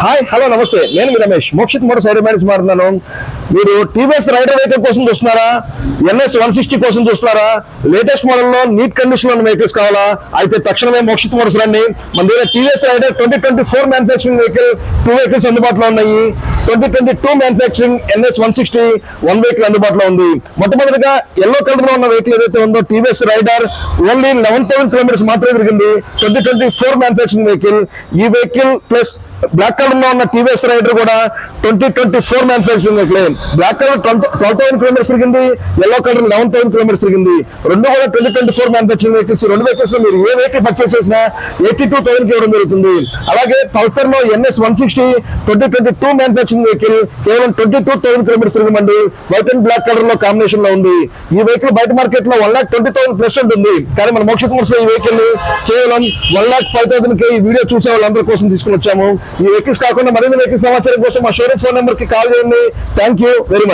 Hi hello నమస్తే, నేను మీ Ramesh Mokshith motors idea manage మాట్లాడుతున్నాను. మీరు టీవీఎస్ రైడర్ వెహికల్ కోసం చూస్తున్నారా? ఎన్ఎస్ 160 కోసం చూస్తున్నారా? లేటెస్ట్ మోడల్లో నీట్ కండిషన్ ఉన్న వెహికల్స్ కావాలా? అయితే తక్షణమే మోక్షిత్ మోటార్స్ రండి. మన దగ్గర TVS Raider 2024 manufacturing vehicle 2 vehicles అందుబాటులో ఉన్నాయి. 2022 మ్యానుఫ్యాక్చరింగ్ ఎన్ఎస్ 160 1 వెహికల్ అందుబాటులో ఉంది. మొట్టమొదటిగా ఎల్లో కలర్ లో ఉన్న వెహికల్ ఏదైతే ఉందో టీవీఎస్ రైడర్ ఓన్లీ 11,000 కిలోమీటర్స్ మాత్రమే తిరిగింది. 2024 మ్యానుఫ్యాక్చరింగ్ వెహికల్. ఈ వెహికల్ ప్లస్ బ్లాక్ కలర్ లో ఉన్న టీవీఎస్ రైడర్ కూడా 2024 manufacturing vehicle. Black colour 12,000 kilometres తిరిగింది, ఎల్లో కలర్ 11,000 కిలోమీటర్స్ తిరిగింది. రెండు కూడా 2024 మ్యానుఫ్యాక్చరింగ్ వెహికల్స్. రెండు వెహికల్స్ మీరు ఏ వెహికల్ పర్చేస్ చేసినా 82,000 ఇవ్వడం జరుగుతుంది. అలాగే పల్సర్ లో ఎన్ఎస్ 160 2022 మ్యానుఫ్యాక్చరింగ్ వెహికల్ కేవలం 22,000 కిలోమీటర్స్ తిరిగమండి. వైట్ అండ్ బ్లాక్ కలర్ లో కాంబినేషన్ లో ఉంది. ఈ వెహికల్ బయట మార్కెట్ లో 1,20,000 ప్లస్ ఉంటుంది. కానీ మన మోక్షిత్ మోటార్స్ లో ఈ వెహికల్ కేవలం 1,05,000 కి ఈ వీడియో చూసే వాళ్ళందరి కోసం తీసుకుని వచ్చాము. ఈ వెహికల్స్ కాకుండా మరిన్ని వెహికల్ సమాచారం కోసం మా షోరూమ్ ఫోన్ నెంబర్ కి కాల్ చేయండి. Thank you very much.